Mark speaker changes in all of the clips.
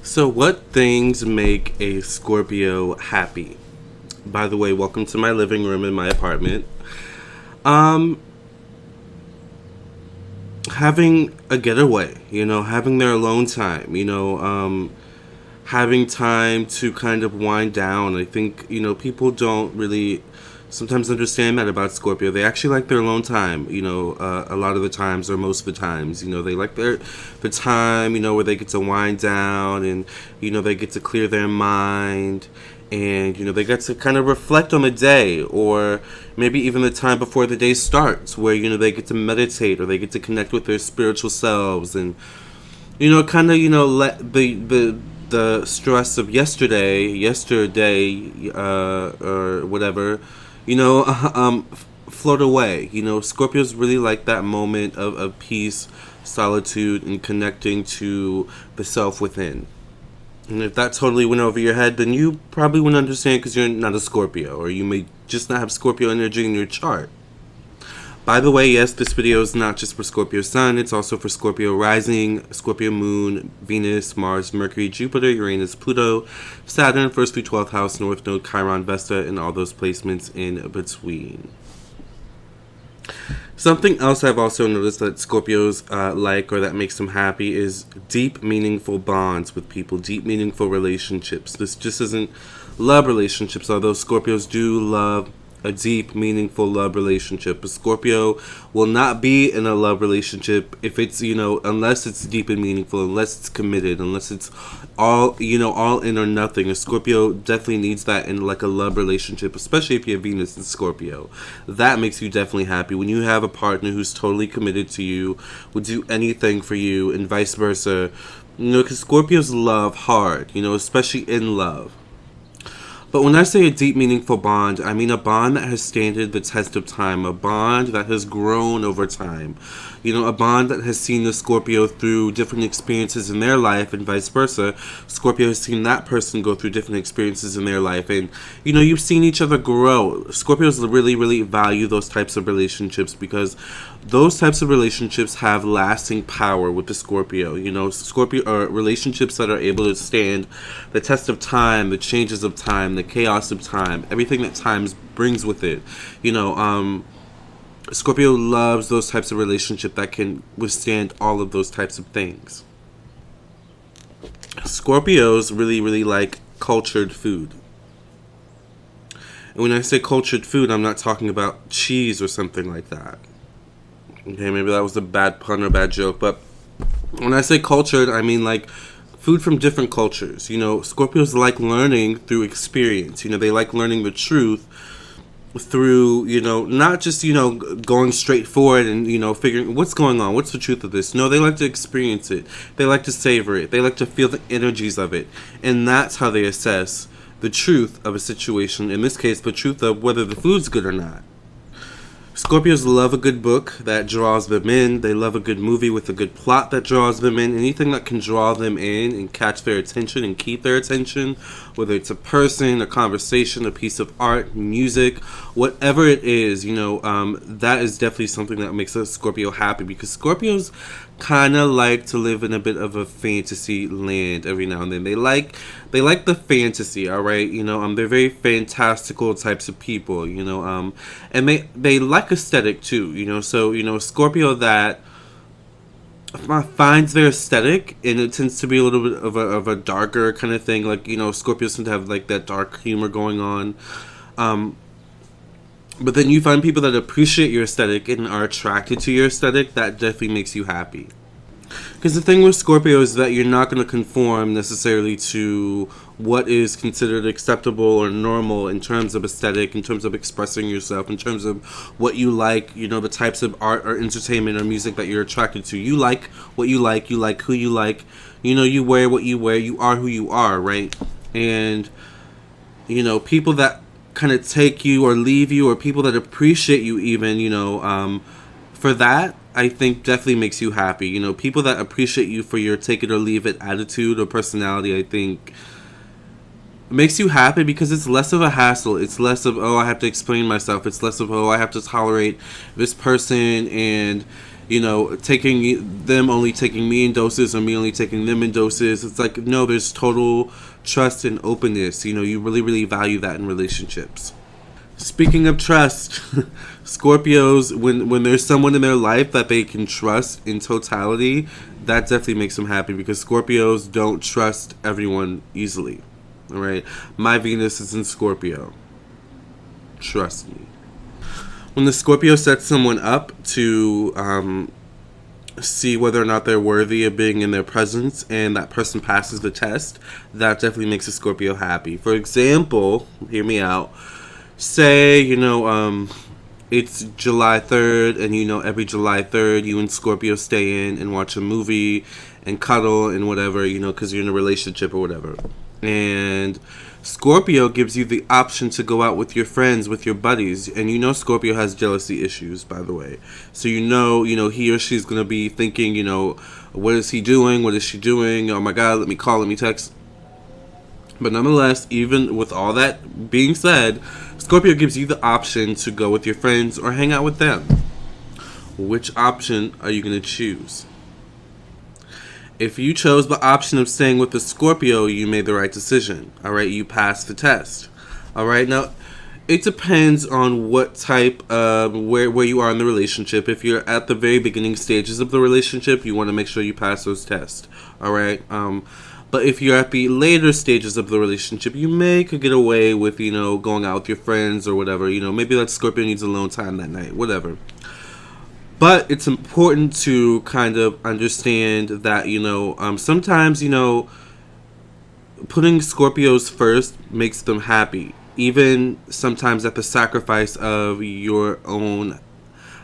Speaker 1: So, what things make a Scorpio happy? By the way, welcome to my living room in my apartment. Um, Having a getaway, having their alone time, having time to kind of wind down. I think, people don't really sometimes understand that about Scorpio. They actually like their alone time, a lot of the times or most of the times. They like the time, where they get to wind down and, they get to clear their mind and, they get to kind of reflect on the day or maybe even the time before the day starts where, they get to meditate or they get to connect with their spiritual selves and, kind of, let the stress of yesterday, or whatever, float away. Scorpios really like that moment of peace, solitude, and connecting to the self within. And if that totally went over your head, then you probably wouldn't understand because you're not a Scorpio, or you may just not have Scorpio energy in your chart. By the way, yes, this video is not just for Scorpio Sun, it's also for Scorpio Rising, Scorpio Moon, Venus, Mars, Mercury, Jupiter, Uranus, Pluto, Saturn, 1st through 12th house, North Node, Chiron, Vesta, and all those placements in between. Something else I've also noticed that Scorpios like or that makes them happy is deep, meaningful bonds with people, deep, meaningful relationships. This just isn't love relationships, although Scorpios do love a deep, meaningful love relationship. A Scorpio will not be in a love relationship if it's, unless it's deep and meaningful, unless it's committed, unless it's all in or nothing. A Scorpio definitely needs that in like a love relationship, especially if you have Venus in Scorpio. That makes you definitely happy. When you have a partner who's totally committed to you, would do anything for you, and vice versa. Because Scorpios love hard, especially in love. But when I say a deep, meaningful bond, I mean a bond that has standed the test of time, a bond that has grown over time, a bond that has seen the Scorpio through different experiences in their life and vice versa. Scorpio has seen that person go through different experiences in their life, and, you've seen each other grow. Scorpios really, really value those types of relationships because those types of relationships have lasting power with the Scorpio. Scorpio are relationships that are able to stand the test of time, the changes of time, the chaos of time, everything that time brings with it. Scorpio loves those types of relationship that can withstand all of those types of things. Scorpios really, really like cultured food. And when I say cultured food, I'm not talking about cheese or something like that. Okay, maybe that was a bad pun or bad joke, but when I say cultured, I mean like food from different cultures. Scorpios like learning through experience. They like learning the truth through, not just, going straight forward and, figuring what's going on, what's the truth of this. No, they like to experience it. They like to savor it. They like to feel the energies of it. And that's how they assess the truth of a situation. In this case, the truth of whether the food's good or not. Scorpios love a good book that draws them in. They love a good movie with a good plot that draws them in. Anything that can draw them in and catch their attention and keep their attention, whether it's a person, a conversation, a piece of art, music, whatever it is, that is definitely something that makes a Scorpio happy because Scorpios kind of like to live in a bit of a fantasy land every now and then. They like the fantasy, all right? They're very fantastical types of people, and they like aesthetic too, so, Scorpio that finds their aesthetic, and it tends to be a little bit of a darker kind of thing, like, Scorpios tend to have like that dark humor going on, but then you find people that appreciate your aesthetic and are attracted to your aesthetic. That definitely makes you happy. Because the thing with Scorpio is that you're not going to conform necessarily to what is considered acceptable or normal in terms of aesthetic, in terms of expressing yourself, in terms of what you like, the types of art or entertainment or music that you're attracted to. You like what you like who you like, you wear what you wear, you are who you are, right? And, people that kind of take you or leave you, or people that appreciate you even, for that, I think definitely makes you happy. People that appreciate you for your take it or leave it attitude or personality, I think makes you happy because it's less of a hassle. It's less of, oh, I have to explain myself. It's less of, oh, I have to tolerate this person and, taking them only taking me in doses or me only taking them in doses. It's like, no, there's total trust and openness. You really, really value that in relationships. Speaking of trust, Scorpios, when there's someone in their life that they can trust in totality, that definitely makes them happy, because Scorpios don't trust everyone easily. All right? My Venus is in Scorpio. Trust me. When the Scorpio sets someone up to see whether or not they're worthy of being in their presence, and that person passes the test, that definitely makes a Scorpio happy. For example, hear me out. Say, it's July 3rd, and every July 3rd, you and Scorpio stay in and watch a movie and cuddle and whatever, because you're in a relationship or whatever. And Scorpio gives you the option to go out with your friends, with your buddies. And Scorpio has jealousy issues, by the way. So he or she's going to be thinking, what is he doing? What is she doing? Oh my God, let me call, let me text. But nonetheless, even with all that being said, Scorpio gives you the option to go with your friends or hang out with them. Which option are you going to choose? If you chose the option of staying with the Scorpio, you made the right decision. All right, you passed the test. All right, now it depends on what type of where you are in the relationship. If you're at the very beginning stages of the relationship, you want to make sure you pass those tests. All right. But if you're at the later stages of the relationship, you could get away with, going out with your friends or whatever. Maybe that Scorpio needs alone time that night, whatever. But it's important to kind of understand that, sometimes, putting Scorpios first makes them happy. Even sometimes at the sacrifice of your own,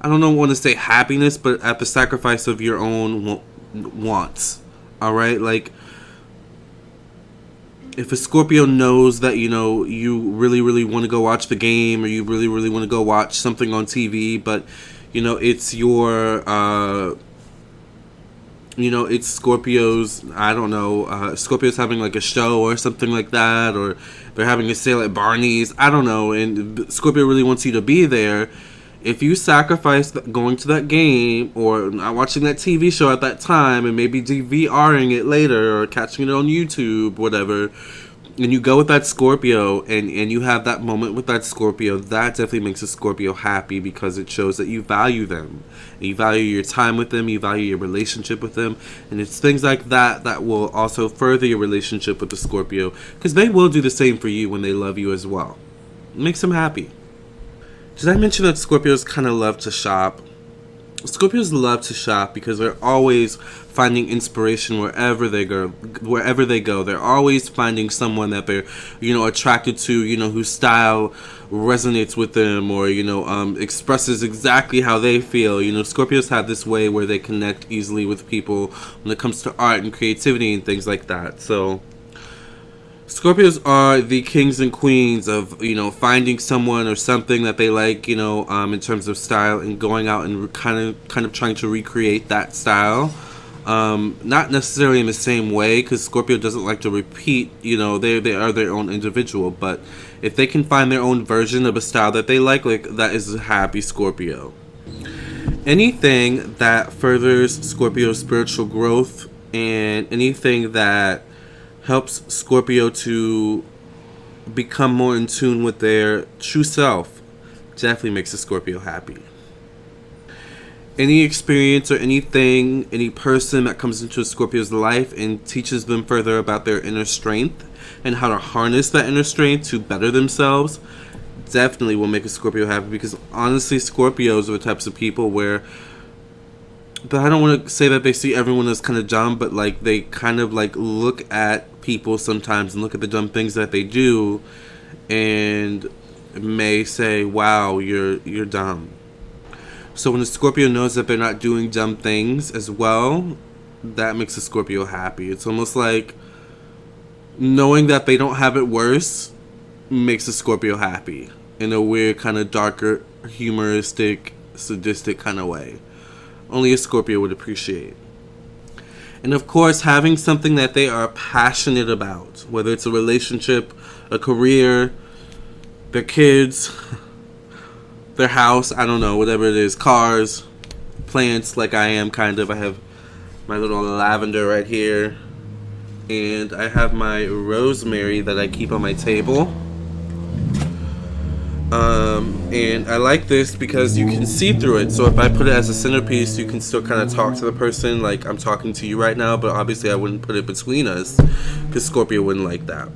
Speaker 1: I don't want to say happiness, but at the sacrifice of your own wants. All right? Like, if a Scorpio knows that, you really, really want to go watch the game, or you really, really want to go watch something on TV, but, it's your, it's Scorpio's, I don't know, Scorpio's having like a show or something like that, or they're having a sale at Barney's, I don't know, and Scorpio really wants you to be there. If you sacrifice going to that game or not watching that TV show at that time and maybe DVRing it later or catching it on YouTube, whatever, and you go with that Scorpio and you have that moment with that Scorpio, that definitely makes a Scorpio happy, because it shows that you value them. You value your time with them, you value your relationship with them, and it's things like that that will also further your relationship with the Scorpio, because they will do the same for you when they love you as well. It makes them happy. Did I mention that Scorpios kind of love to shop? Scorpios love to shop because they're always finding inspiration wherever they go. They're always finding someone that they're, attracted to, whose style resonates with them, or, expresses exactly how they feel. Scorpios have this way where they connect easily with people when it comes to art and creativity and things like that. So Scorpios are the kings and queens of, finding someone or something that they like, in terms of style, and going out and kind of trying to recreate that style. Not necessarily in the same way, because Scorpio doesn't like to repeat, they are their own individual. But if they can find their own version of a style that they like, that is a happy Scorpio. Anything that furthers Scorpio's spiritual growth, and anything that helps Scorpio to become more in tune with their true self, definitely makes a Scorpio happy. Any experience or anything, any person that comes into a Scorpio's life and teaches them further about their inner strength and how to harness that inner strength to better themselves, definitely will make a Scorpio happy. Because honestly, Scorpios are the types of people where, but I don't want to say that they see everyone as kind of dumb, but they kind of look at people sometimes and look at the dumb things that they do and may say, wow, you're dumb. So when a Scorpio knows that they're not doing dumb things as well, that makes a Scorpio happy. It's almost like knowing that they don't have it worse makes a Scorpio happy in a weird kind of darker, humoristic, sadistic kind of way. Only a Scorpio would appreciate. And of course, having something that they are passionate about, whether it's a relationship, a career, their kids, their house, I don't know, whatever it is, cars, plants like I am, kind of. I have my little lavender right here. And I have my rosemary that I keep on my table. And I like this because you can see through it. So if I put it as a centerpiece, you can still kind of talk to the person like I'm talking to you right now. But obviously I wouldn't put it between us because Scorpio wouldn't like that.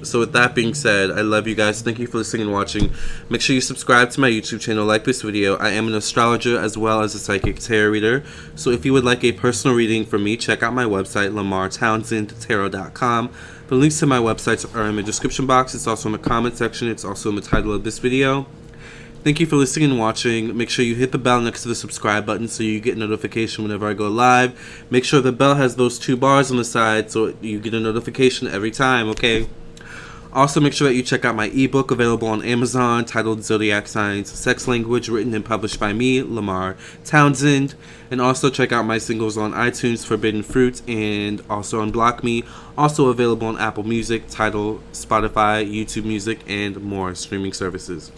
Speaker 1: So with that being said, I love you guys. Thank you for listening and watching. Make sure you subscribe to my YouTube channel, like this video. I am an astrologer as well as a psychic tarot reader. So if you would like a personal reading from me, check out my website, LamarrTownsendTarot.com. The links to my websites are in the description box. It's also in the comment section. It's also in the title of this video. Thank you for listening and watching. Make sure you hit the bell next to the subscribe button so you get notification whenever I go live. Make sure the bell has those 2 bars on the side so you get a notification every time, okay? Also, make sure that you check out my ebook available on Amazon titled Zodiac Signs, Sex Language, written and published by me, Lamarr Townsend. And also check out my singles on iTunes, Forbidden Fruit, and also on Block Me. Also available on Apple Music, Tidal, Spotify, YouTube Music, and more streaming services.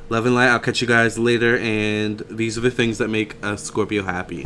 Speaker 1: Love and light. I'll catch you guys later, and these are the things that make a Scorpio happy.